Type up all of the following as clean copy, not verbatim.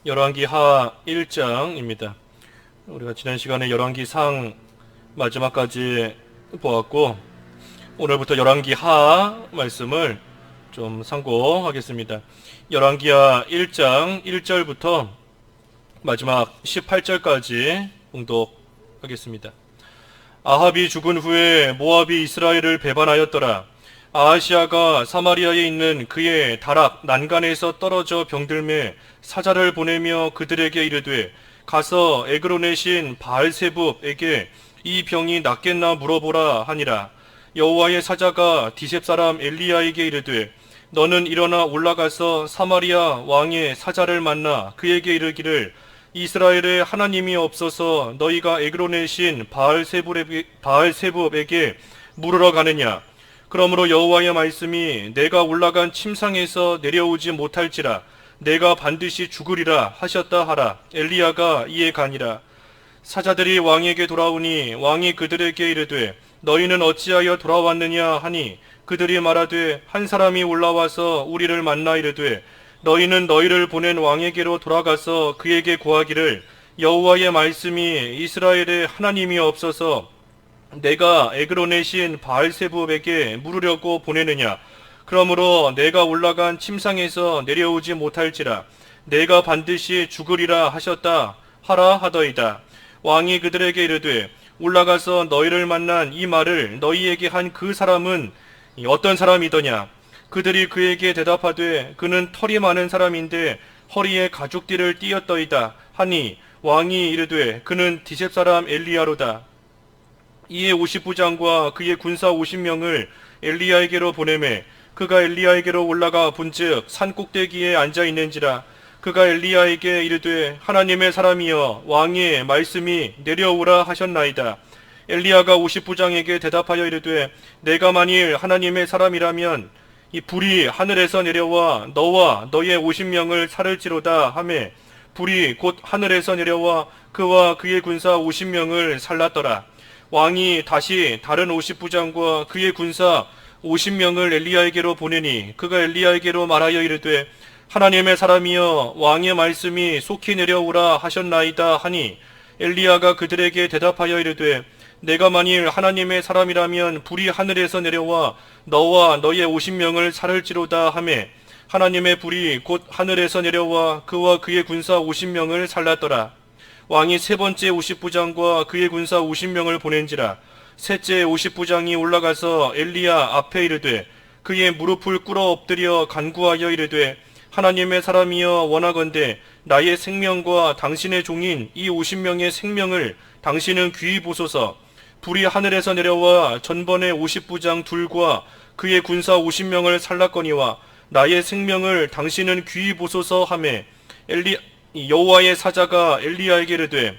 열왕기 하 1장입니다. 우리가 지난 시간에 열왕기 상 마지막까지 보았고, 오늘부터 열왕기 하 말씀을 좀 상고하겠습니다. 열왕기하 1장 1절부터 마지막 18절까지 봉독하겠습니다. 아합이 죽은 후에 모압이 이스라엘을 배반하였더라. 아하시아가 사마리아에 있는 그의 다락 난간에서 떨어져 병들매 사자를 보내며 그들에게 이르되, 가서 에그론의 신 바알세붑에게 이 병이 낫겠나 물어보라 하니라. 여호와의 사자가 디셉 사람 엘리야에게 이르되, 너는 일어나 올라가서 사마리아 왕의 사자를 만나 그에게 이르기를, 이스라엘에 하나님이 없어서 너희가 에그론의 신 바알세붑에게 물으러 가느냐? 그러므로 여호와의 말씀이 내가 올라간 침상에서 내려오지 못할지라 내가 반드시 죽으리라 하셨다 하라. 엘리야가 이에 가니라. 사자들이 왕에게 돌아오니 왕이 그들에게 이르되, 너희는 어찌하여 돌아왔느냐 하니, 그들이 말하되, 한 사람이 올라와서 우리를 만나 이르되, 너희는 너희를 보낸 왕에게로 돌아가서 그에게 고하기를, 여호와의 말씀이 이스라엘에 하나님이 없어서 내가 에그론의 신 바알세붑에게 물으려고 보내느냐? 그러므로 내가 올라간 침상에서 내려오지 못할지라 내가 반드시 죽으리라 하셨다 하라 하더이다. 왕이 그들에게 이르되, 올라가서 너희를 만난 이 말을 너희에게 한 그 사람은 어떤 사람이더냐? 그들이 그에게 대답하되, 그는 털이 많은 사람인데 허리에 가죽띠를 띠었더이다 하니, 왕이 이르되, 그는 디셉 사람 엘리야로다. 이에 50부장과 그의 군사 50명을 엘리야에게로 보내매 그가 엘리야에게로 올라가 본즉 산 꼭대기에 앉아 있는지라. 그가 엘리야에게 이르되, 하나님의 사람이여 왕의 말씀이 내려오라 하셨나이다. 엘리야가 50부장에게 대답하여 이르되, 내가 만일 하나님의 사람이라면 이 불이 하늘에서 내려와 너와 너의 50명을 살을지로다 하매, 불이 곧 하늘에서 내려와 그와 그의 군사 50명을 살랐더라. 왕이 다시 다른 50부장과 그의 군사 50명을 엘리야에게로 보내니 그가 엘리야에게로 말하여 이르되, 하나님의 사람이여 왕의 말씀이 속히 내려오라 하셨나이다 하니, 엘리야가 그들에게 대답하여 이르되, 내가 만일 하나님의 사람이라면 불이 하늘에서 내려와 너와 너의 50명을 살을지로다 하매, 하나님의 불이 곧 하늘에서 내려와 그와 그의 군사 50명을 살랐더라. 왕이 세 번째 50부장과 그의 군사 50명을 보낸지라. 셋째 50부장이 올라가서 엘리야 앞에 이르되, 그의 무릎을 꿇어 엎드려 간구하여 이르되, 하나님의 사람이여 원하건대 나의 생명과 당신의 종인 이 50명의 생명을 당신은 귀히 보소서. 불이 하늘에서 내려와 전번에 50부장 둘과 그의 군사 50명을 살랐거니와 나의 생명을 당신은 귀히 보소서 하매, 여호와의 사자가 엘리야에게 이르되,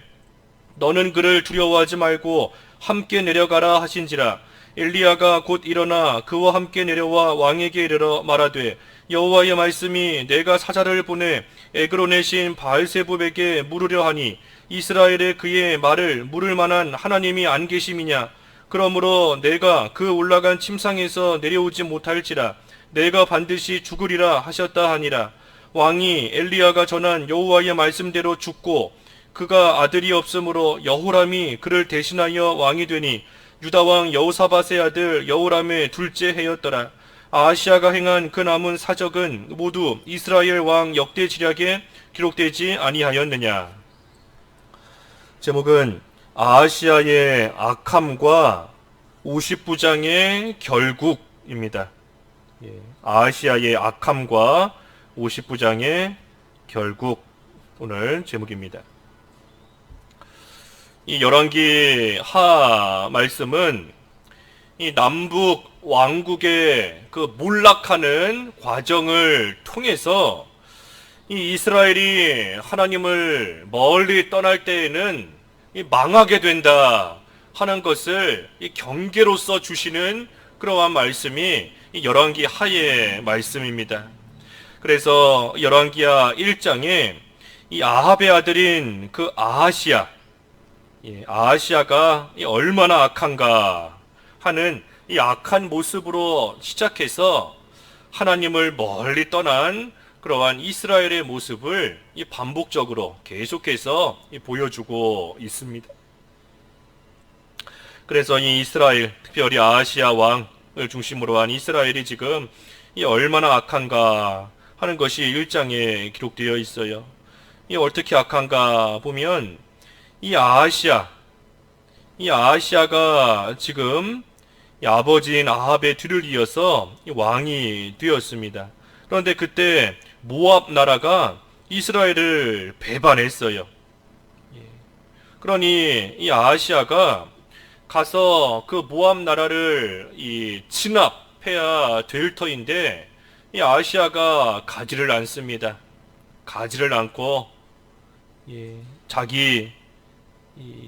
너는 그를 두려워하지 말고 함께 내려가라 하신지라. 엘리야가 곧 일어나 그와 함께 내려와 왕에게 이르러 말하되, 여호와의 말씀이 내가 사자를 보내 에그론의 신 바알세붑에게 물으려 하니, 이스라엘에 그의 말을 물을 만한 하나님이 안 계심이냐? 그러므로 내가 그 올라간 침상에서 내려오지 못할지라 내가 반드시 죽으리라 하셨다 하니라. 왕이 엘리야가 전한 여호와의 말씀대로 죽고, 그가 아들이 없으므로 여호람이 그를 대신하여 왕이 되니, 유다왕 여호사밧의 아들 여호람의 둘째 해였더라. 아하시아가 행한 그 남은 사적은 모두 이스라엘 왕 역대지략에 기록되지 아니하였느냐. 제목은 아하시아의 악함과 50부장의 결국입니다. 아하시아의 악함과 50부장의 결국, 오늘 제목입니다. 이 열왕기 하 말씀은 이 남북 왕국의 그 몰락하는 과정을 통해서 이 이스라엘이 하나님을 멀리 떠날 때에는 망하게 된다 하는 것을 이 경계로서 주시는 그러한 말씀이 이 열왕기 하의 말씀입니다. 그래서 열왕기하 1장에 이 아합의 아들인 그 아하시아가 얼마나 악한가 하는 이 악한 모습으로 시작해서 하나님을 멀리 떠난 그러한 이스라엘의 모습을 반복적으로 계속해서 보여주고 있습니다. 그래서 이 이스라엘, 특별히 아하시아 왕을 중심으로 한 이스라엘이 지금 얼마나 악한가 하는 것이 1장에 기록되어 있어요. 어떻게 악한가 보면 이 아하시아가 지금 아버지인 아합의 뒤를 이어서 왕이 되었습니다. 그런데 그때 모압 나라가 이스라엘을 배반했어요. 그러니 이 아하시아가 가서 그 모압 나라를 진압해야 될 터인데 이 아하시아가 가지를 않습니다. 가지를 않고 자기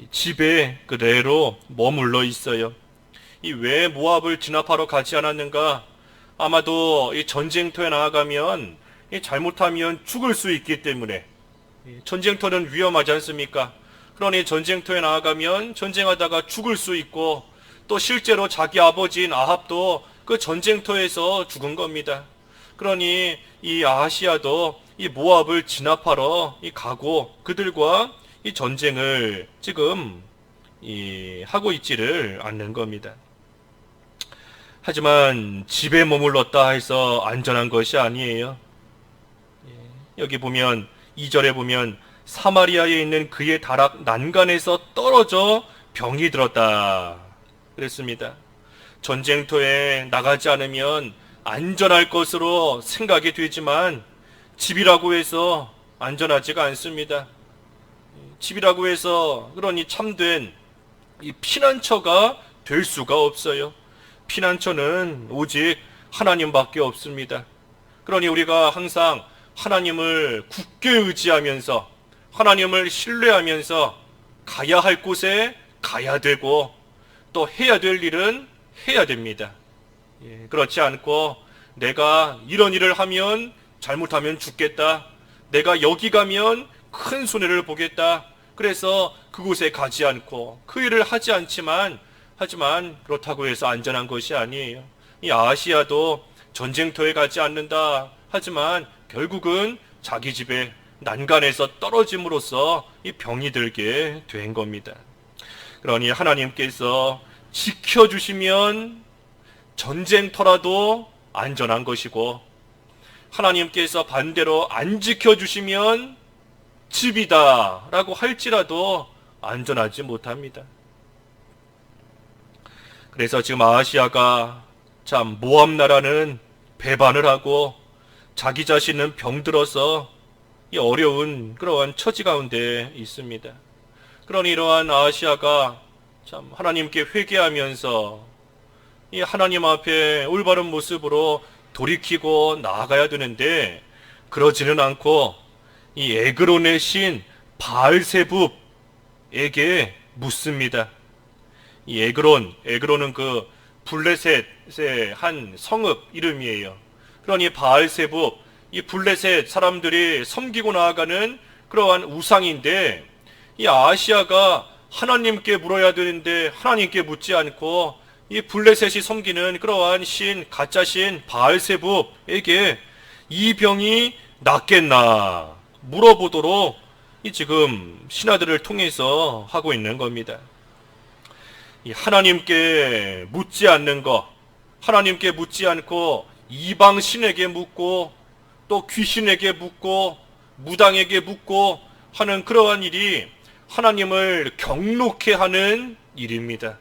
집에 그대로 머물러 있어요. 왜 모압을 진압하러 가지 않았는가? 아마도 이 전쟁터에 나아가면 잘못하면 죽을 수 있기 때문에 전쟁터는 위험하지 않습니까? 그러니 전쟁터에 나아가면 전쟁하다가 죽을 수 있고 또 실제로 자기 아버지인 아합도 그 전쟁터에서 죽은 겁니다. 그러니 이 아하시아도 이 모압을 진압하러 가고 그들과 이 전쟁을 지금 하고 있지를 않는 겁니다. 하지만 집에 머물렀다 해서 안전한 것이 아니에요. 여기 보면 2절에 보면 사마리아에 있는 그의 다락 난간에서 떨어져 병이 들었다 그랬습니다. 전쟁터에 나가지 않으면 안전할 것으로 생각이 되지만 집이라고 해서 안전하지가 않습니다. 집이라고 해서 그러니 참된 이 피난처가 될 수가 없어요. 피난처는 오직 하나님밖에 없습니다. 그러니 우리가 항상 하나님을 굳게 의지하면서 하나님을 신뢰하면서 가야 할 곳에 가야 되고 또 해야 될 일은 해야 됩니다. 그렇지 않고 내가 이런 일을 하면 잘못하면 죽겠다. 내가 여기 가면 큰 손해를 보겠다. 그래서 그곳에 가지 않고 그 일을 하지 않지만 하지만 그렇다고 해서 안전한 것이 아니에요. 이 아하시아도 전쟁터에 가지 않는다. 하지만 결국은 자기 집에 난간에서 떨어짐으로써 이 병이 들게 된 겁니다. 그러니 하나님께서 지켜주시면 전쟁터라도 안전한 것이고 하나님께서 반대로 안 지켜주시면 집이다 라고 할지라도 안전하지 못합니다. 그래서 지금 아하시아가 참 모압 나라는 배반을 하고 자기 자신은 병들어서 이 어려운 그러한 처지 가운데 있습니다. 그러니 이러한 아하시아가 참 하나님께 회개하면서 이 하나님 앞에 올바른 모습으로 돌이키고 나아가야 되는데 그러지는 않고 이 에그론의 신 바알세붑에게 묻습니다. 이 에그론은 그 블레셋의 한 성읍 이름이에요. 그러니 바알세붑, 이 블레셋 사람들이 섬기고 나아가는 그러한 우상인데 이 아하시아가 하나님께 물어야 되는데 하나님께 묻지 않고 이 블레셋이 섬기는 그러한 신, 가짜 신 바알세붑에게 이 병이 낫겠나 물어보도록 이 지금 신하들을 통해서 하고 있는 겁니다. 이 하나님께 묻지 않는 것, 하나님께 묻지 않고 이방 신에게 묻고 또 귀신에게 묻고 무당에게 묻고 하는 그러한 일이 하나님을 경록해 하는 일입니다.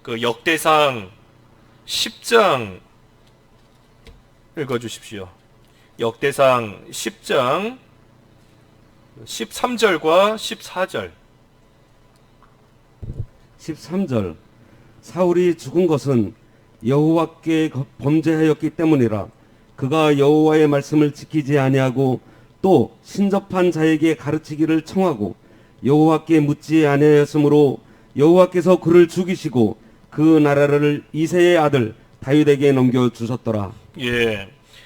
그 역대상 10장 읽어주십시오. 역대상 10장 13절과 14절 13절 사울이 죽은 것은 여호와께 범죄하였기 때문이라. 그가 여호와의 말씀을 지키지 아니하고 또 신접한 자에게 가르치기를 청하고 여호와께 묻지 아니하였으므로 여호와께서 그를 죽이시고 그 나라를 이새의 아들 다윗에게 넘겨주셨더라.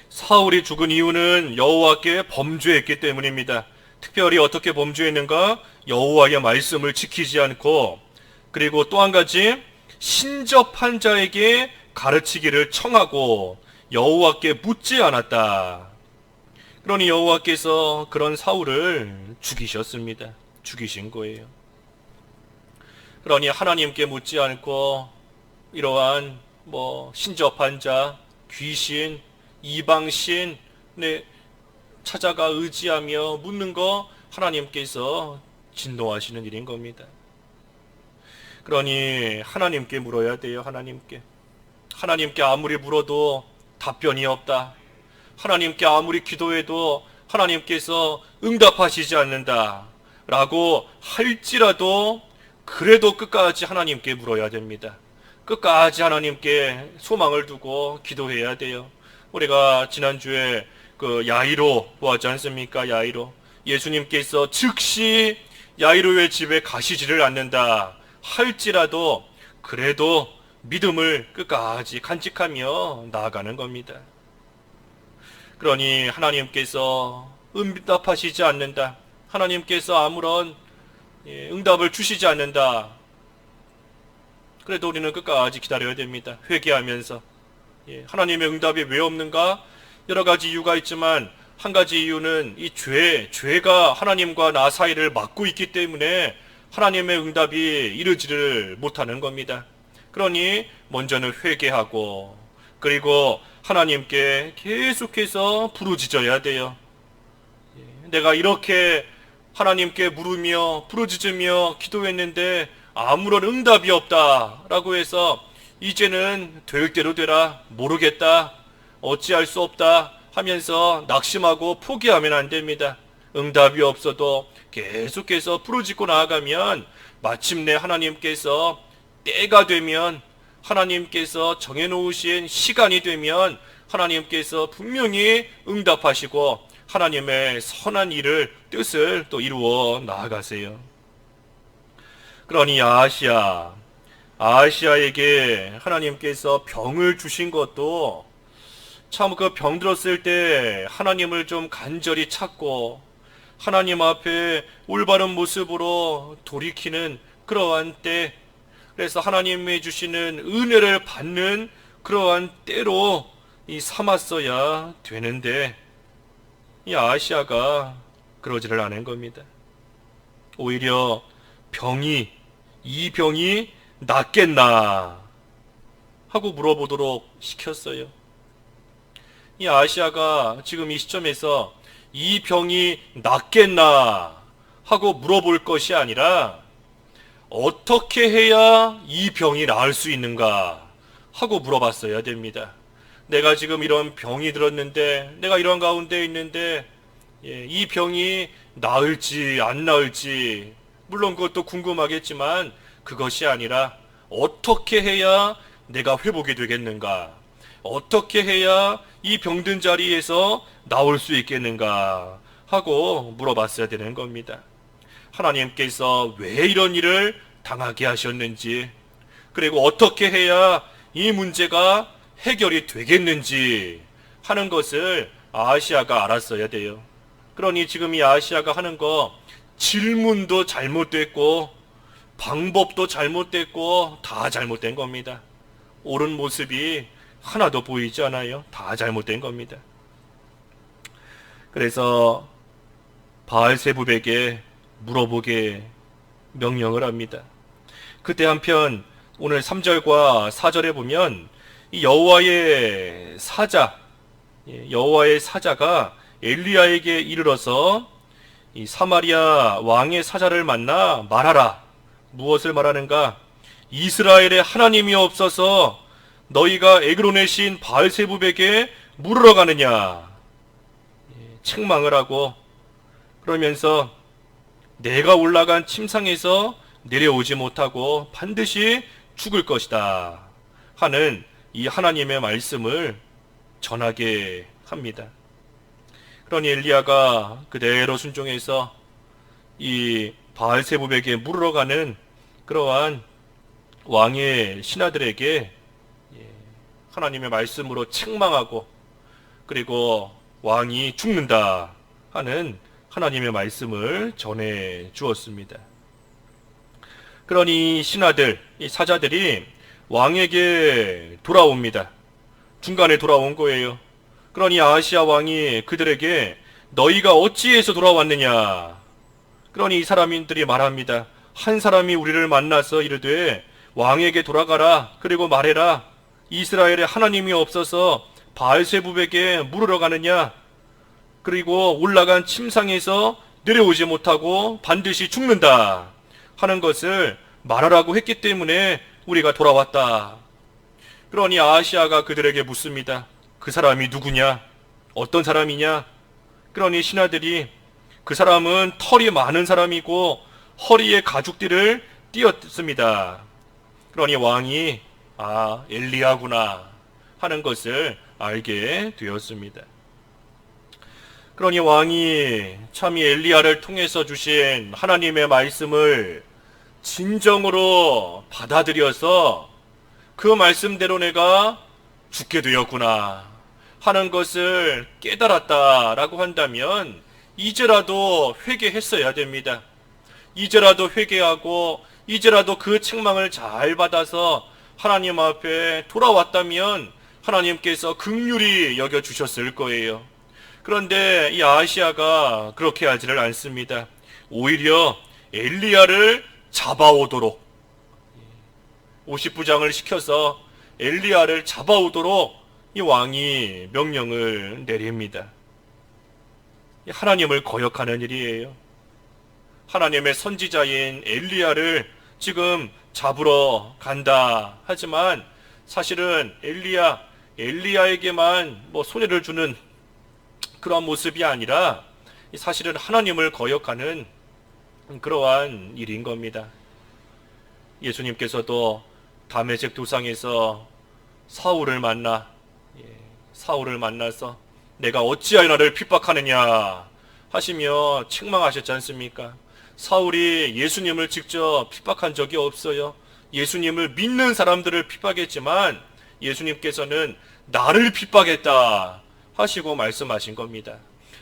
사울이 죽은 이유는 여호와께 범죄했기 때문입니다. 특별히 어떻게 범죄했는가? 여호와의 말씀을 지키지 않고 그리고 또 한 가지 신접한 자에게 가르치기를 청하고 여호와께 묻지 않았다. 그러니 여호와께서 그런 사울을 죽이셨습니다. 죽이신 거예요. 그러니 하나님께 묻지 않고 이러한 신접한 자, 귀신, 이방신 찾아가 의지하며 묻는 거 하나님께서 진노하시는 일인 겁니다. 그러니 하나님께 물어야 돼요. 하나님께 아무리 물어도 답변이 없다. 하나님께 아무리 기도해도 하나님께서 응답하시지 않는다 라고 할지라도 그래도 끝까지 하나님께 물어야 됩니다. 끝까지 하나님께 소망을 두고 기도해야 돼요. 우리가 지난주에 그 야이로 보았지 않습니까? 야이로. 예수님께서 즉시 야이로의 집에 가시지를 않는다 할지라도 그래도 믿음을 끝까지 간직하며 나아가는 겁니다. 그러니 하나님께서 응답하시지 않는다. 하나님께서 아무런 응답을 주시지 않는다. 그래도 우리는 끝까지 기다려야 됩니다. 회개하면서. 하나님의 응답이 왜 없는가? 여러 가지 이유가 있지만 한 가지 이유는 이 죄가 하나님과 나 사이를 막고 있기 때문에 하나님의 응답이 이르지를 못하는 겁니다. 그러니 먼저는 회개하고 그리고 하나님께 계속해서 부르짖어야 돼요. 내가 이렇게 하나님께 물으며 부르짖으며 기도했는데 아무런 응답이 없다라고 해서 이제는 될 대로 되라, 모르겠다, 어찌할 수 없다 하면서 낙심하고 포기하면 안 됩니다. 응답이 없어도 계속해서 부르짖고 나아가면 마침내 하나님께서 때가 되면, 하나님께서 정해놓으신 시간이 되면 하나님께서 분명히 응답하시고 하나님의 선한 일을, 뜻을 또 이루어 나아가세요. 그러니 아하시아에게 하나님께서 병을 주신 것도 참 그 병 들었을 때 하나님을 좀 간절히 찾고 하나님 앞에 올바른 모습으로 돌이키는 그러한 때, 그래서 하나님이 주시는 은혜를 받는 그러한 때로 삼았어야 되는데 이 아하시아가 그러지를 않은 겁니다. 오히려 이 병이 낫겠나 하고 물어보도록 시켰어요. 이 아하시아가 지금 이 시점에서 이 병이 낫겠나 하고 물어볼 것이 아니라 어떻게 해야 이 병이 나을 수 있는가 하고 물어봤어야 됩니다. 내가 지금 이런 병이 들었는데, 내가 이런 가운데 있는데 이 병이 나을지 안 나을지 물론 그것도 궁금하겠지만 그것이 아니라 어떻게 해야 내가 회복이 되겠는가, 어떻게 해야 이 병든 자리에서 나올 수 있겠는가 하고 물어봤어야 되는 겁니다. 하나님께서 왜 이런 일을 당하게 하셨는지, 그리고 어떻게 해야 이 문제가 해결이 되겠는지 하는 것을 아하시아가 알았어야 돼요. 그러니 지금 이 아하시아가 하는 거 질문도 잘못됐고 방법도 잘못됐고 다 잘못된 겁니다. 옳은 모습이 하나도 보이지 않아요. 다 잘못된 겁니다. 그래서 바알세불에게 물어보게 명령을 합니다. 그때 한편 오늘 3절과 4절에 보면 이 여호와의 사자가 엘리야에게 이르러서 이 사마리아 왕의 사자를 만나 말하라. 무엇을 말하는가? 이스라엘의 하나님이 없어서 너희가 에그론의 신 바알세불에게 물으러 가느냐? 책망을 하고, 그러면서 내가 올라간 침상에서 내려오지 못하고 반드시 죽을 것이다 하는 이 하나님의 말씀을 전하게 합니다. 그러니 엘리야가 그대로 순종해서 이 바알세불에게 물으러 가는 그러한 왕의 신하들에게 하나님의 말씀으로 책망하고, 그리고 왕이 죽는다 하는 하나님의 말씀을 전해 주었습니다. 그러니 신하들, 이 사자들이 왕에게 돌아옵니다. 중간에 돌아온 거예요. 그러니 아하시아 왕이 그들에게 너희가 어찌해서 돌아왔느냐? 그러니 이 사람들이 말합니다. 한 사람이 우리를 만나서 이르되 왕에게 돌아가라. 그리고 말해라. 이스라엘에 하나님이 없어서 바알세붑에게 물으러 가느냐? 그리고 올라간 침상에서 내려오지 못하고 반드시 죽는다 하는 것을 말하라고 했기 때문에 우리가 돌아왔다. 그러니 아하시아가 그들에게 묻습니다. 그 사람이 누구냐? 어떤 사람이냐? 그러니 신하들이 그 사람은 털이 많은 사람이고 허리에 가죽띠를 띄었습니다. 그러니 왕이 엘리야구나 하는 것을 알게 되었습니다. 그러니 왕이 참 이 엘리야를 통해서 주신 하나님의 말씀을 진정으로 받아들여서 그 말씀대로 내가 죽게 되었구나 하는 것을 깨달았다라고 한다면 이제라도 회개했어야 됩니다. 이제라도 회개하고 이제라도 그 책망을 잘 받아서 하나님 앞에 돌아왔다면 하나님께서 긍휼히 여겨주셨을 거예요. 그런데 이 아하시아가 그렇게 하지를 않습니다. 오히려 엘리야를 잡아오도록 50부장을 시켜서 엘리야를 잡아오도록 이 왕이 명령을 내립니다. 하나님을 거역하는 일이에요. 하나님의 선지자인 엘리야를 지금 잡으러 간다 하지만 사실은 엘리야에게만 손해를 주는 그러한 모습이 아니라 사실은 하나님을 거역하는 그러한 일인 겁니다. 예수님께서도 다메섹 도상에서 사울을 만나서 내가 어찌하여 나를 핍박하느냐 하시며 책망하셨지 않습니까? 사울이 예수님을 직접 핍박한 적이 없어요. 예수님을 믿는 사람들을 핍박했지만 예수님께서는 나를 핍박했다 하시고 말씀하신 겁니다.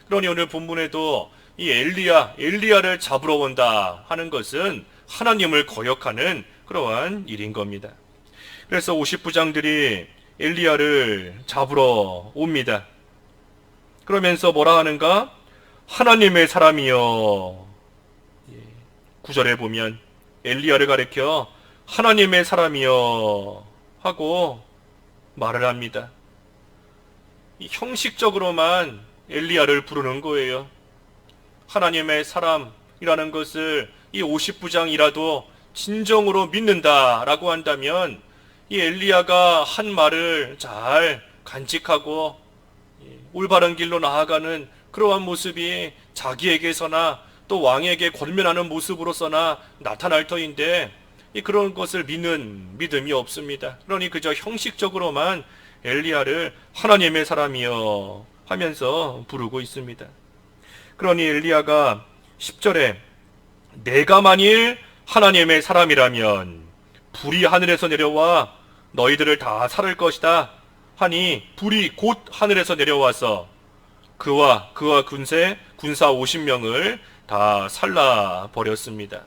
그러니 오늘 본문에도 이 엘리야를 잡으러 온다 하는 것은 하나님을 거역하는 그러한 일인 겁니다. 그래서 50부장들이 엘리야를 잡으러 옵니다. 그러면서 뭐라 하는가? 하나님의 사람이여. 9절에 보면 엘리야를 가리켜 하나님의 사람이여 하고 말을 합니다. 형식적으로만 엘리야를 부르는 거예요. 하나님의 사람이라는 것을 이 50부장이라도 진정으로 믿는다라고 한다면 이 엘리야가 한 말을 잘 간직하고 올바른 길로 나아가는 그러한 모습이 자기에게서나 또 왕에게 권면하는 모습으로서나 나타날 터인데 그런 것을 믿는 믿음이 없습니다. 그러니 그저 형식적으로만 엘리야를 하나님의 사람이여 하면서 부르고 있습니다. 그러니 엘리야가 10절에 내가 만일 하나님의 사람이라면 불이 하늘에서 내려와 너희들을 다 살을 것이다 하니 불이 곧 하늘에서 내려와서 그와 군사 50명을 다 살라 버렸습니다.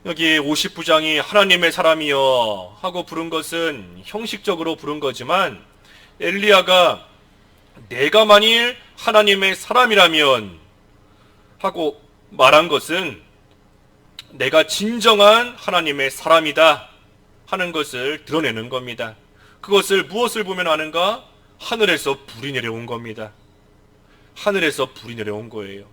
여기 50부장이 하나님의 사람이여 하고 부른 것은 형식적으로 부른 거지만 엘리야가 내가 만일 하나님의 사람이라면 하고 말한 것은 내가 진정한 하나님의 사람이다 하는 것을 드러내는 겁니다. 그것을 무엇을 보면 아는가? 하늘에서 불이 내려온 겁니다. 하늘에서 불이 내려온 거예요.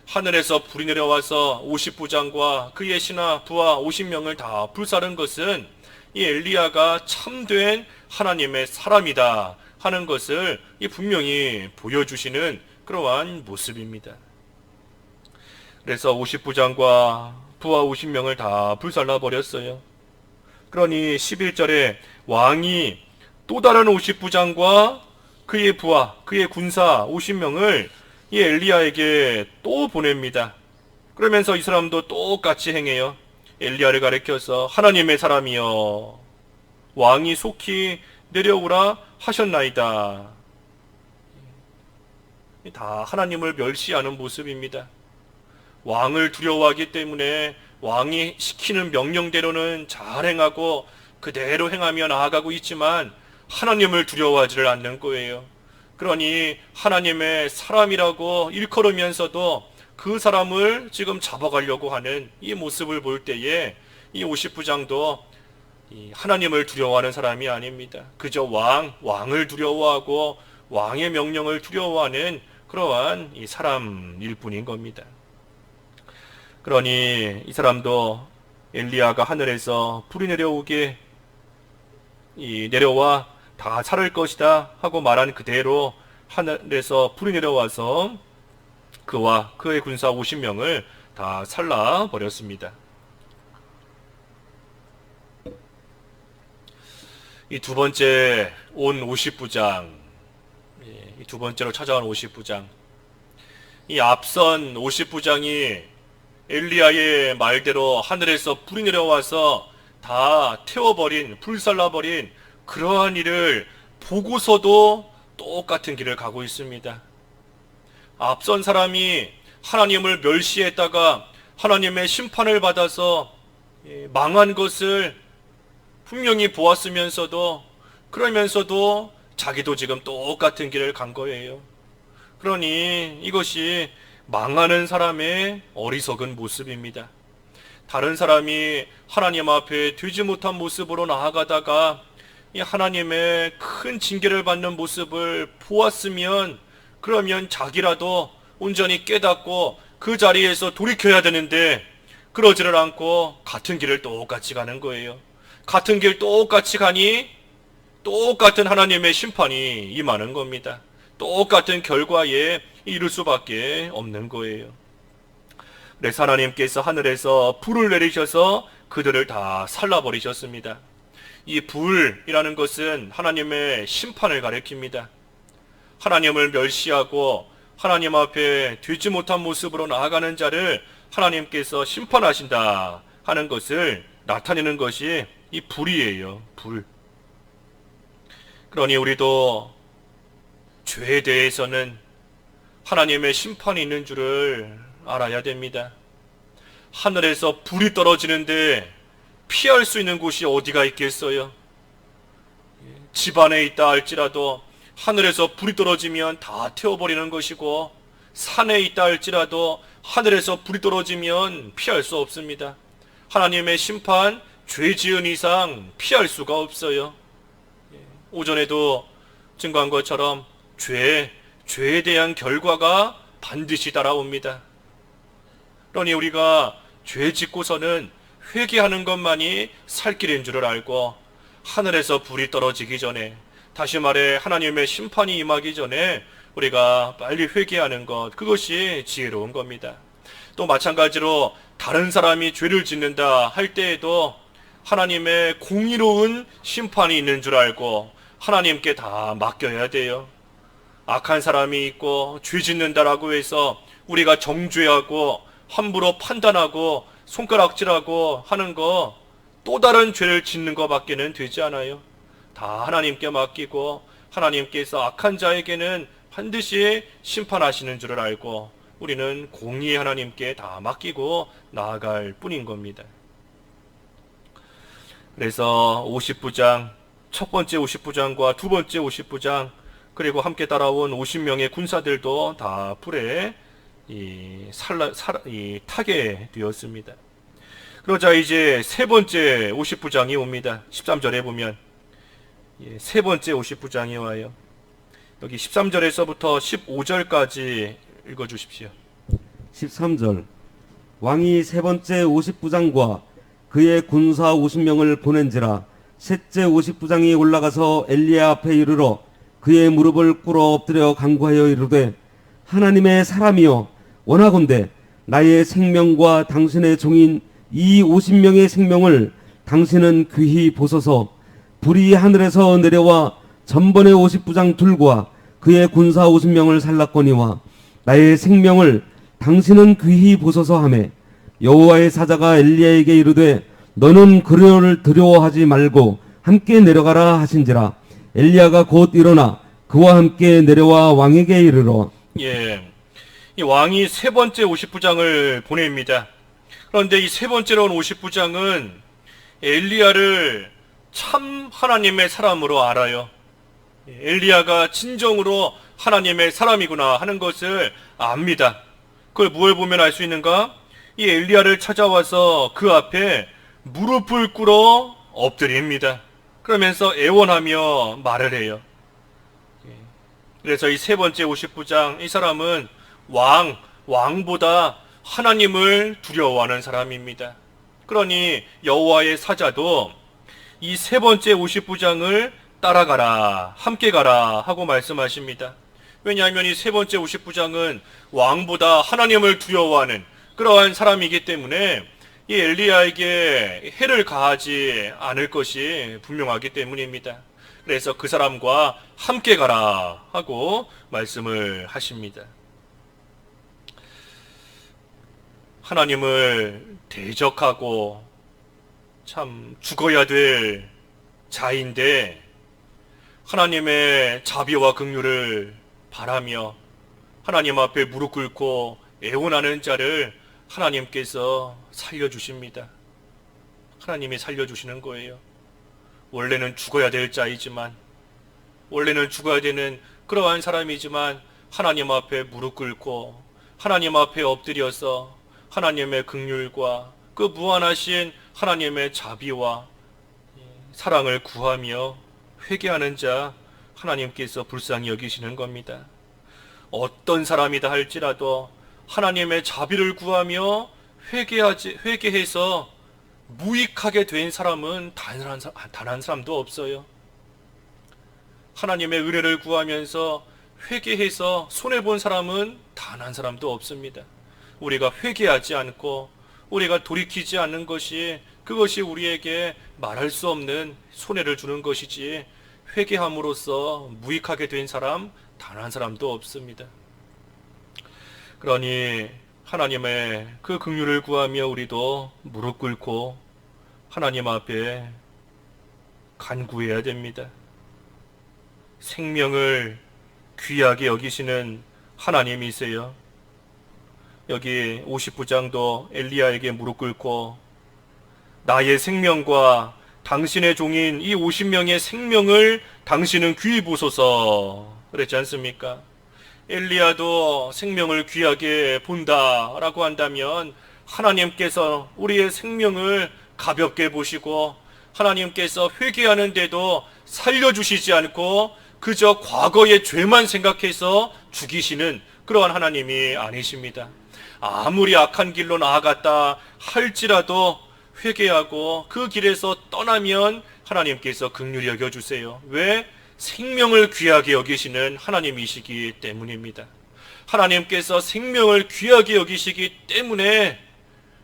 하늘에서 불이 내려와서 50부장과 그의 신하 부하 50명을 다 불사른 것은 이 엘리야가 참된 하나님의 사람이다 하는 것을 분명히 보여주시는 그러한 모습입니다. 그래서 50부장과 부하 50명을 다 불살라 버렸어요. 그러니 11절에 왕이 또 다른 50부장과 그의 부하, 그의 군사 50명을 이 엘리야에게 또 보냅니다. 그러면서 이 사람도 똑같이 행해요. 엘리야를 가리켜서 하나님의 사람이여 왕이 속히 내려오라 하셨나이다. 다 하나님을 멸시하는 모습입니다. 왕을 두려워하기 때문에 왕이 시키는 명령대로는 잘 행하고 그대로 행하며 나아가고 있지만 하나님을 두려워하지를 않는 거예요. 그러니 하나님의 사람이라고 일컬으면서도 그 사람을 지금 잡아가려고 하는 이 모습을 볼 때에 이 50부장도 하나님을 두려워하는 사람이 아닙니다. 그저 왕을 두려워하고 왕의 명령을 두려워하는 그러한 이 사람일 뿐인 겁니다. 그러니 이 사람도 엘리야가 하늘에서 불이 내려와 다 살을 것이다 하고 말한 그대로 하늘에서 불이 내려와서 그와 그의 군사 50명을 다 살라 버렸습니다. 이 두 번째 온 50부장, 이 두 번째로 찾아온 50부장, 이 앞선 50부장이 엘리야의 말대로 하늘에서 불이 내려와서 다 태워버린, 불살라버린 그러한 일을 보고서도 똑같은 길을 가고 있습니다. 앞선 사람이 하나님을 멸시했다가 하나님의 심판을 받아서 망한 것을 분명히 보았으면서도 그러면서도 자기도 지금 똑같은 길을 간 거예요. 그러니 이것이 망하는 사람의 어리석은 모습입니다. 다른 사람이 하나님 앞에 되지 못한 모습으로 나아가다가 이 하나님의 큰 징계를 받는 모습을 보았으면 그러면 자기라도 온전히 깨닫고 그 자리에서 돌이켜야 되는데 그러지를 않고 같은 길을 똑같이 가는 거예요. 같은 길 똑같이 가니 똑같은 하나님의 심판이 임하는 겁니다. 똑같은 결과에 이를 수밖에 없는 거예요. 그래서 하나님께서 하늘에서 불을 내리셔서 그들을 다 살라버리셨습니다. 이 불이라는 것은 하나님의 심판을 가리킵니다. 하나님을 멸시하고 하나님 앞에 되지 못한 모습으로 나아가는 자를 하나님께서 심판하신다 하는 것을 나타내는 것이 이 불이에요. 불. 그러니 우리도 죄에 대해서는 하나님의 심판이 있는 줄을 알아야 됩니다. 하늘에서 불이 떨어지는데 피할 수 있는 곳이 어디가 있겠어요? 집 안에 있다 할지라도 하늘에서 불이 떨어지면 다 태워버리는 것이고, 산에 있다 할지라도 하늘에서 불이 떨어지면 피할 수 없습니다. 하나님의 심판, 죄 지은 이상 피할 수가 없어요. 오전에도 증거한 것처럼 죄에 대한 결과가 반드시 따라옵니다. 그러니 우리가 죄 짓고서는 회개하는 것만이 살 길인 줄을 알고, 하늘에서 불이 떨어지기 전에, 다시 말해 하나님의 심판이 임하기 전에 우리가 빨리 회개하는 것, 그것이 지혜로운 겁니다. 또 마찬가지로 다른 사람이 죄를 짓는다 할 때에도 하나님의 공의로운 심판이 있는 줄 알고 하나님께 다 맡겨야 돼요. 악한 사람이 있고 죄 짓는다라고 해서 우리가 정죄하고 함부로 판단하고 손가락질하고 하는 거, 또 다른 죄를 짓는 것밖에는 되지 않아요. 다 하나님께 맡기고 하나님께서 악한 자에게는 반드시 심판하시는 줄을 알고 우리는 공의의 하나님께 다 맡기고 나아갈 뿐인 겁니다. 그래서 50부장, 첫 번째 50부장과 두 번째 50부장, 그리고 함께 따라온 50명의 군사들도 다 불에 타게 되었습니다. 그러자 이제 세 번째 50부장이 옵니다. 13절에 보면 세 번째 50부장이 와요. 여기 13절에서부터 15절까지 읽어주십시오. 13절. 왕이 세 번째 50부장과 그의 군사 50명을 보낸지라 셋째 50부장이 올라가서 엘리야 앞에 이르러 그의 무릎을 꿇어 엎드려 간구하여 이르되, 하나님의 사람이여, 원하건대 나의 생명과 당신의 종인 이 50명의 생명을 당신은 귀히 보소서. 불이 하늘에서 내려와 전번의 50부장 둘과 그의 군사 50명을 살랐거니와 나의 생명을 당신은 귀히 보소서 하매, 여호와의 사자가 엘리야에게 이르되 너는 그를 두려워하지 말고 함께 내려가라 하신지라. 엘리야가 곧 일어나 그와 함께 내려와 왕에게 이르러. 이 왕이 세 번째 50부장을 보냅니다. 그런데 이 세 번째로 온 50부장은 엘리야를 참 하나님의 사람으로 알아요. 엘리야가 진정으로 하나님의 사람이구나 하는 것을 압니다. 그걸 무엇을 보면 알 수 있는가? 이 엘리야를 찾아와서 그 앞에 무릎을 꿇어 엎드립니다. 그러면서 애원하며 말을 해요. 그래서 이 세 번째 50부장, 이 사람은 왕보다 하나님을 두려워하는 사람입니다. 그러니 여호와의 사자도 이 세 번째 50부장을 따라가라, 함께 가라 하고 말씀하십니다. 왜냐하면 이 세 번째 50부장은 왕보다 하나님을 두려워하는 그러한 사람이기 때문에 이 엘리야에게 해를 가하지 않을 것이 분명하기 때문입니다. 그래서 그 사람과 함께 가라 하고 말씀을 하십니다. 하나님을 대적하고 참 죽어야 될 자인데 하나님의 자비와 긍휼을 바라며 하나님 앞에 무릎 꿇고 애원하는 자를 하나님께서 살려주십니다. 하나님이 살려주시는 거예요. 원래는 죽어야 될 자이지만, 원래는 죽어야 되는 그러한 사람이지만 하나님 앞에 무릎 꿇고 하나님 앞에 엎드려서 하나님의 긍휼과 그 무한하신 하나님의 자비와 사랑을 구하며 회개하는 자 하나님께서 불쌍히 여기시는 겁니다. 어떤 사람이다 할지라도 하나님의 자비를 구하며 회개해서 무익하게 된 사람은 단 한 사람도 없어요. 하나님의 은혜를 구하면서 회개해서 손해본 사람은 단 한 사람도 없습니다. 우리가 회개하지 않고 우리가 돌이키지 않는 것이 그것이 우리에게 말할 수 없는 손해를 주는 것이지 회개함으로써 무익하게 된 사람 단 한 사람도 없습니다. 그러니 하나님의 그 긍휼을 구하며 우리도 무릎 꿇고 하나님 앞에 간구해야 됩니다. 생명을 귀하게 여기시는 하나님이세요. 여기 50부장도 엘리야에게 무릎 꿇고 나의 생명과 당신의 종인 이 50명의 생명을 당신은 귀히 보소서 그랬지 않습니까? 엘리야도 생명을 귀하게 본다라고 한다면 하나님께서 우리의 생명을 가볍게 보시고 하나님께서 회개하는데도 살려주시지 않고 그저 과거의 죄만 생각해서 죽이시는 그러한 하나님이 아니십니다. 아무리 악한 길로 나아갔다 할지라도 회개하고 그 길에서 떠나면 하나님께서 긍휼히 여겨주세요. 왜? 생명을 귀하게 여기시는 하나님이시기 때문입니다. 하나님께서 생명을 귀하게 여기시기 때문에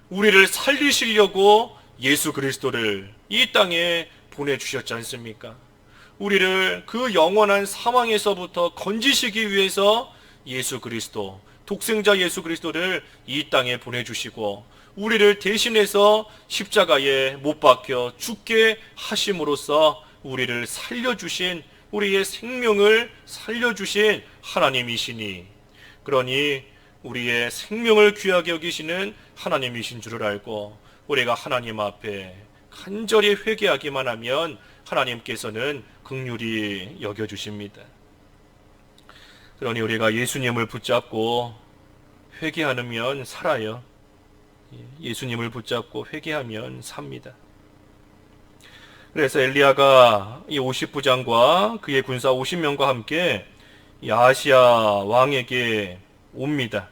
우리를 살리시려고 예수 그리스도를 이 땅에 보내주셨지 않습니까? 우리를 그 영원한 사망에서부터 건지시기 위해서 예수 그리스도, 독생자 예수 그리스도를 이 땅에 보내주시고 우리를 대신해서 십자가에 못 박혀 죽게 하심으로써 우리를 살려주신, 우리의 생명을 살려주신 하나님이시니, 그러니 우리의 생명을 귀하게 여기시는 하나님이신 줄을 알고 우리가 하나님 앞에 간절히 회개하기만 하면 하나님께서는 긍휼히 여겨주십니다. 그러니 우리가 예수님을 붙잡고 회개하면 살아요. 예수님을 붙잡고 회개하면 삽니다. 그래서 엘리야가 이 50부장과 그의 군사 50명과 함께 아하시야 왕에게 옵니다.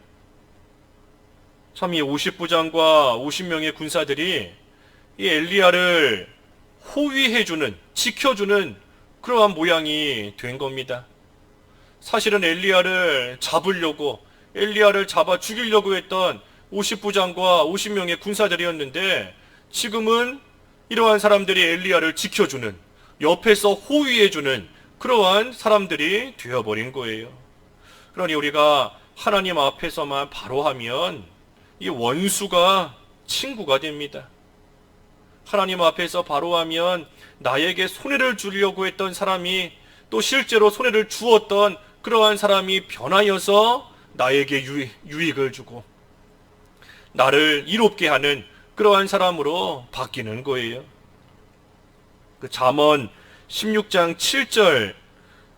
참 이 50부장과 50명의 군사들이 이 엘리야를 호위해주는, 지켜주는 그러한 모양이 된 겁니다. 사실은 엘리야를 잡으려고, 엘리야를 잡아 죽이려고 했던 50부장과 50명의 군사들이었는데 지금은 이러한 사람들이 엘리야를 지켜주는, 옆에서 호위해주는 그러한 사람들이 되어버린 거예요. 그러니 우리가 하나님 앞에서만 바로 하면 이 원수가 친구가 됩니다. 하나님 앞에서 바로 하면 나에게 손해를 주려고 했던 사람이 또 실제로 손해를 주었던 그러한 사람이 변하여서 나에게 유익을 주고 나를 이롭게 하는 그러한 사람으로 바뀌는 거예요. 그 잠언 16장 7절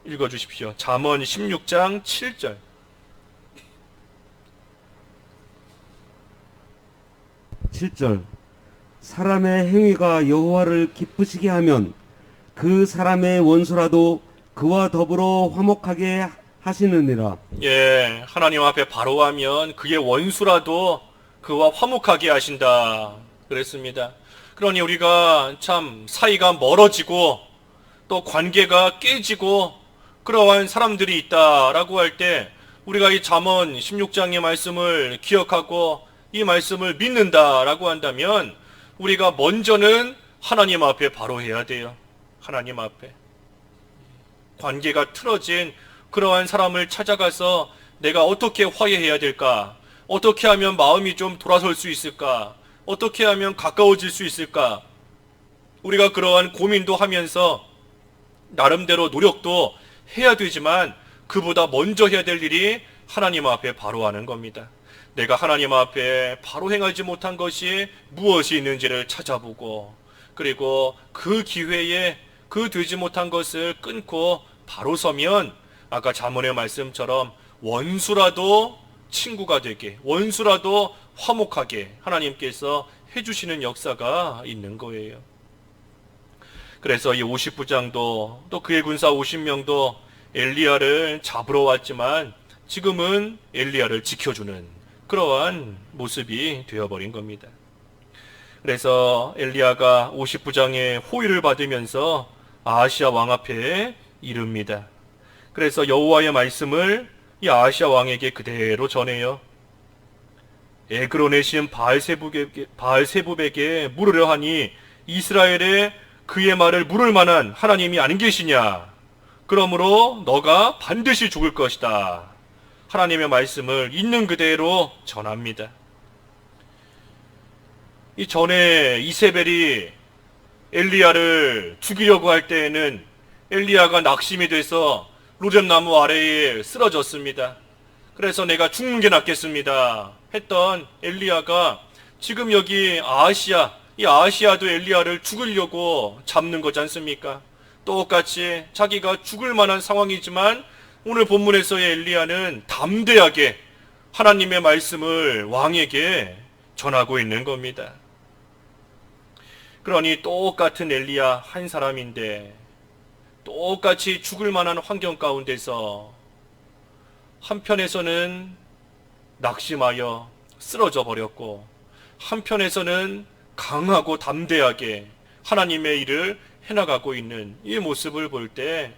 읽어주십시오. 잠언 16장 7절. 7절. 사람의 행위가 여호와를 기쁘시게 하면 그 사람의 원수라도 그와 더불어 화목하게 하시느니라. 예, 하나님 앞에 바로 하면 그의 원수라도 그와 화목하게 하신다 그랬습니다. 그러니 우리가 참 사이가 멀어지고 또 관계가 깨지고 그러한 사람들이 있다라고 할 때 우리가 이 잠언 16장의 말씀을 기억하고 이 말씀을 믿는다라고 한다면 우리가 먼저는 하나님 앞에 바로 해야 돼요. 하나님 앞에 관계가 틀어진 그러한 사람을 찾아가서 내가 어떻게 화해해야 될까? 어떻게 하면 마음이 좀 돌아설 수 있을까? 어떻게 하면 가까워질 수 있을까? 우리가 그러한 고민도 하면서 나름대로 노력도 해야 되지만 그보다 먼저 해야 될 일이 하나님 앞에 바로 하는 겁니다. 내가 하나님 앞에 바로 행하지 못한 것이 무엇이 있는지를 찾아보고 그리고 그 기회에 그 되지 못한 것을 끊고 바로 서면 아까 잠언의 말씀처럼 원수라도 친구가 되게 원수라도 화목하게 하나님께서 해주시는 역사가 있는 거예요. 그래서 이 50부장도 또 그의 군사 50명도 엘리야를 잡으러 왔지만 지금은 엘리야를 지켜주는 그러한 모습이 되어버린 겁니다. 그래서 엘리야가 50부장의 호의를 받으면서 아하시아 왕 앞에 이릅니다. 그래서 여호와의 말씀을 이 아하시아 왕에게 그대로 전해요. 에그론의 신 바알세붑에게 물으려 하니 이스라엘에 그의 말을 물을 만한 하나님이 안 계시냐? 그러므로 너가 반드시 죽을 것이다. 하나님의 말씀을 있는 그대로 전합니다. 이 전에 이세벨이 엘리야를 죽이려고 할 때에는 엘리야가 낙심이 돼서 로뎀나무 아래에 쓰러졌습니다. 그래서 내가 죽는 게 낫겠습니다 했던 엘리야가 지금 여기 이 아하시아도 엘리야를 죽이려고 잡는 거지 않습니까? 똑같이 자기가 죽을 만한 상황이지만 오늘 본문에서의 엘리야는 담대하게 하나님의 말씀을 왕에게 전하고 있는 겁니다. 그러니 똑같은 엘리야 한 사람인데 똑같이 죽을 만한 환경 가운데서 한편에서는 낙심하여 쓰러져 버렸고 한편에서는 강하고 담대하게 하나님의 일을 해나가고 있는 이 모습을 볼 때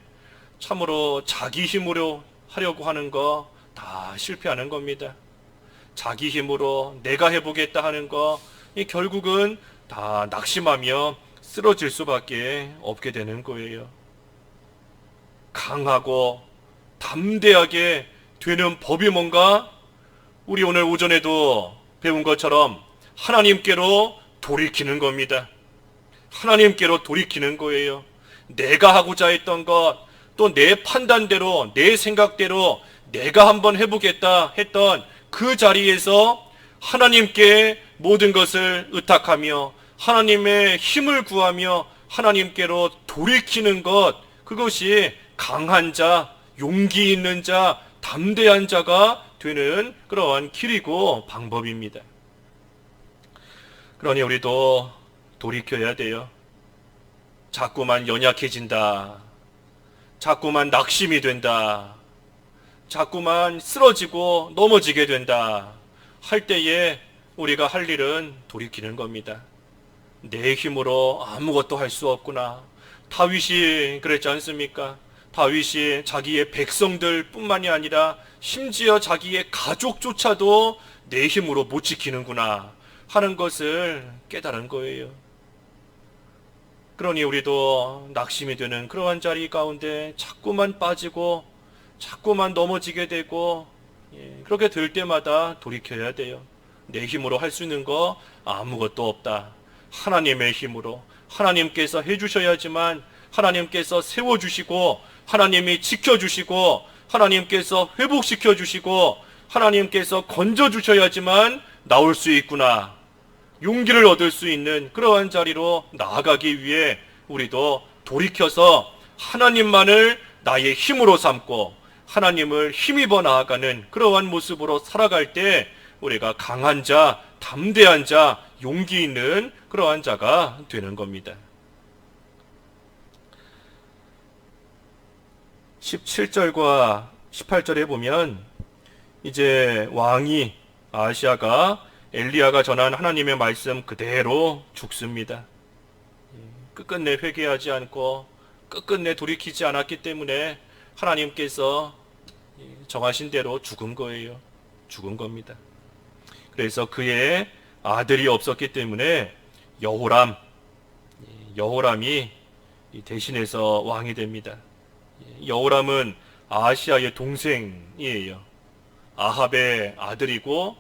참으로 자기 힘으로 하려고 하는 거 다 실패하는 겁니다. 자기 힘으로 내가 해보겠다 하는 거 이 결국은 다 낙심하며 쓰러질 수밖에 없게 되는 거예요. 강하고 담대하게 되는 법이 뭔가? 우리 오늘 오전에도 배운 것처럼 하나님께로 돌이키는 겁니다. 하나님께로 돌이키는 거예요. 내가 하고자 했던 것, 또 내 판단대로, 내 생각대로 내가 한번 해보겠다 했던 그 자리에서 하나님께 모든 것을 의탁하며 하나님의 힘을 구하며 하나님께로 돌이키는 것, 그것이 강한 자, 용기 있는 자, 담대한 자가 되는 그러한 길이고 방법입니다. 그러니 우리도 돌이켜야 돼요. 자꾸만 연약해진다. 자꾸만 낙심이 된다. 자꾸만 쓰러지고 넘어지게 된다. 할 때에 우리가 할 일은 돌이키는 겁니다. 내 힘으로 아무것도 할 수 없구나. 다윗이 그랬지 않습니까? 다윗이 자기의 백성들 뿐만이 아니라 심지어 자기의 가족조차도 내 힘으로 못 지키는구나 하는 것을 깨달은 거예요. 그러니 우리도 낙심이 되는 그러한 자리 가운데 자꾸만 빠지고 자꾸만 넘어지게 되고 그렇게 될 때마다 돌이켜야 돼요. 내 힘으로 할 수 있는 거 아무것도 없다. 하나님의 힘으로 하나님께서 해주셔야지만 하나님께서 세워주시고 하나님이 지켜주시고 하나님께서 회복시켜주시고 하나님께서 건져주셔야지만 나올 수 있구나. 용기를 얻을 수 있는 그러한 자리로 나아가기 위해 우리도 돌이켜서 하나님만을 나의 힘으로 삼고 하나님을 힘입어 나아가는 그러한 모습으로 살아갈 때 우리가 강한 자, 담대한 자, 용기 있는 그러한 자가 되는 겁니다. 17절과 18절에 보면 이제 왕이 아하시아가 엘리야가 전한 하나님의 말씀 그대로 죽습니다. 끝끝내 회개하지 않고 끝끝내 돌이키지 않았기 때문에 하나님께서 정하신 대로 죽은 거예요. 죽은 겁니다. 그래서 그의 아들이 없었기 때문에 여호람이 대신해서 왕이 됩니다. 여호람은 아하시아의 동생이에요. 아합의 아들이고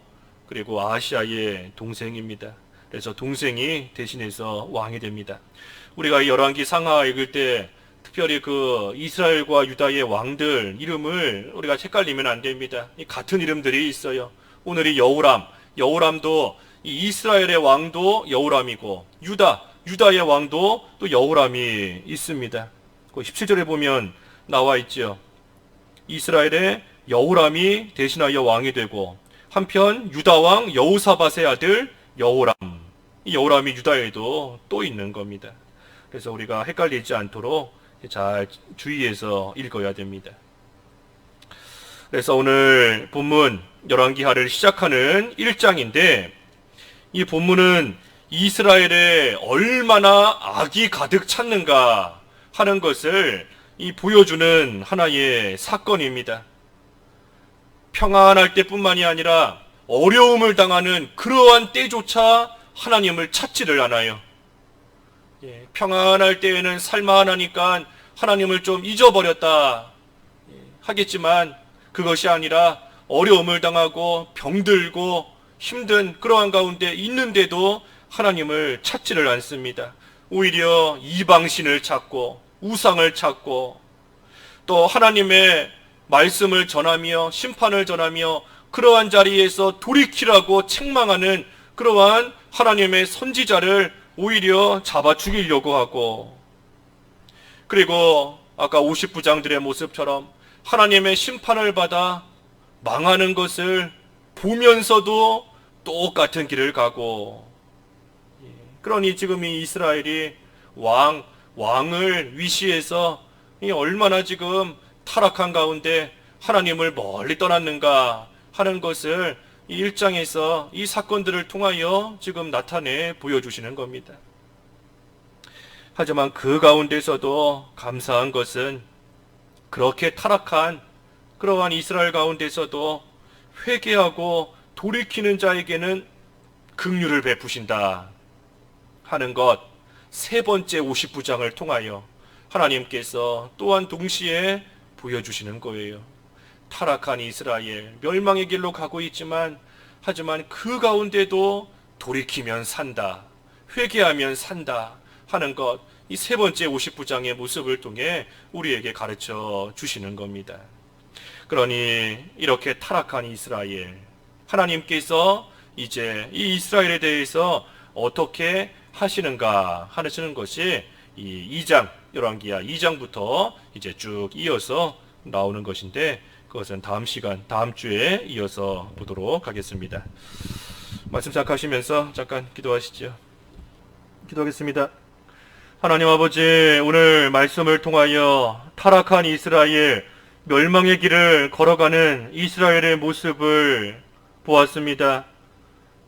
그리고 아하시아의 동생입니다. 그래서 동생이 대신해서 왕이 됩니다. 우리가 이 열왕기 상하 읽을 때 특별히 그 이스라엘과 유다의 왕들 이름을 우리가 헷갈리면 안 됩니다. 같은 이름들이 있어요. 오늘이 여호람도 이 이스라엘의 왕도 여호람이고 유다의 왕도 또 여호람이 있습니다. 그 17절에 보면 나와 있죠. 이스라엘의 여호람이 대신하여 왕이 되고 한편 유다 왕 여호사밧의 아들 여호람. 이 여호람이 유다에도 또 있는 겁니다. 그래서 우리가 헷갈리지 않도록 잘 주의해서 읽어야 됩니다. 그래서 오늘 본문 열왕기하를 시작하는 1장인데 이 본문은 이스라엘에 얼마나 악이 가득 찼는가 하는 것을 보여주는 하나의 사건입니다. 평안할 때뿐만이 아니라 어려움을 당하는 그러한 때조차 하나님을 찾지를 않아요. 평안할 때에는 살만하니까 하나님을 좀 잊어버렸다 하겠지만 그것이 아니라 어려움을 당하고 병들고 힘든 그러한 가운데 있는데도 하나님을 찾지를 않습니다. 오히려 이방신을 찾고 우상을 찾고 또 하나님의 말씀을 전하며 심판을 전하며 그러한 자리에서 돌이키라고 책망하는 그러한 하나님의 선지자를 오히려 잡아 죽이려고 하고 그리고 아까 50부장들의 모습처럼 하나님의 심판을 받아 망하는 것을 보면서도 똑같은 길을 가고 그러니 지금 이 이스라엘이 왕을 위시해서 얼마나 지금 타락한 가운데 하나님을 멀리 떠났는가 하는 것을 이 1장에서 이 사건들을 통하여 지금 나타내 보여주시는 겁니다. 하지만 그 가운데서도 감사한 것은 그렇게 타락한 그러한 이스라엘 가운데서도 회개하고 돌이키는 자에게는 긍휼을 베푸신다 하는 것, 세 번째 50부장을 통하여 하나님께서 또한 동시에 보여주시는 거예요. 타락한 이스라엘, 멸망의 길로 가고 있지만 하지만 그 가운데도 돌이키면 산다, 회개하면 산다 하는 것, 이 세 번째 50부장의 모습을 통해 우리에게 가르쳐 주시는 겁니다. 그러니 이렇게 타락한 이스라엘, 하나님께서 이제 이 이스라엘에 대해서 어떻게 하시는가 하시는 것이 이 2장, 열왕기하 2장부터 이제 쭉 이어서 나오는 것인데 그것은 다음 시간, 다음 주에 이어서 보도록 하겠습니다. 말씀 시작하시면서 잠깐 기도하시죠. 기도하겠습니다. 하나님 아버지, 오늘 말씀을 통하여 타락한 이스라엘, 멸망의 길을 걸어가는 이스라엘의 모습을 보았습니다.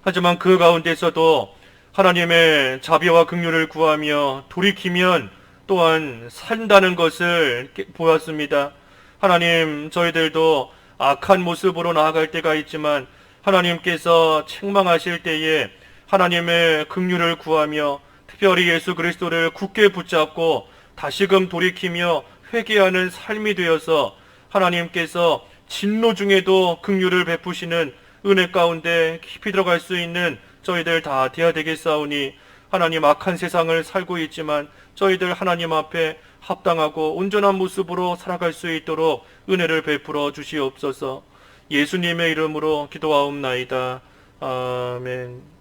하지만 그 가운데서도 하나님의 자비와 긍휼을 구하며 돌이키면 또한 산다는 것을 보았습니다. 하나님, 저희들도 악한 모습으로 나아갈 때가 있지만 하나님께서 책망하실 때에 하나님의 긍휼을 구하며 특별히 예수 그리스도를 굳게 붙잡고 다시금 돌이키며 회개하는 삶이 되어서 하나님께서 진노 중에도 긍휼을 베푸시는 은혜 가운데 깊이 들어갈 수 있는 저희들 다 되어야 되겠사오니 하나님, 악한 세상을 살고 있지만 저희들 하나님 앞에 합당하고 온전한 모습으로 살아갈 수 있도록 은혜를 베풀어 주시옵소서. 예수님의 이름으로 기도하옵나이다. 아멘.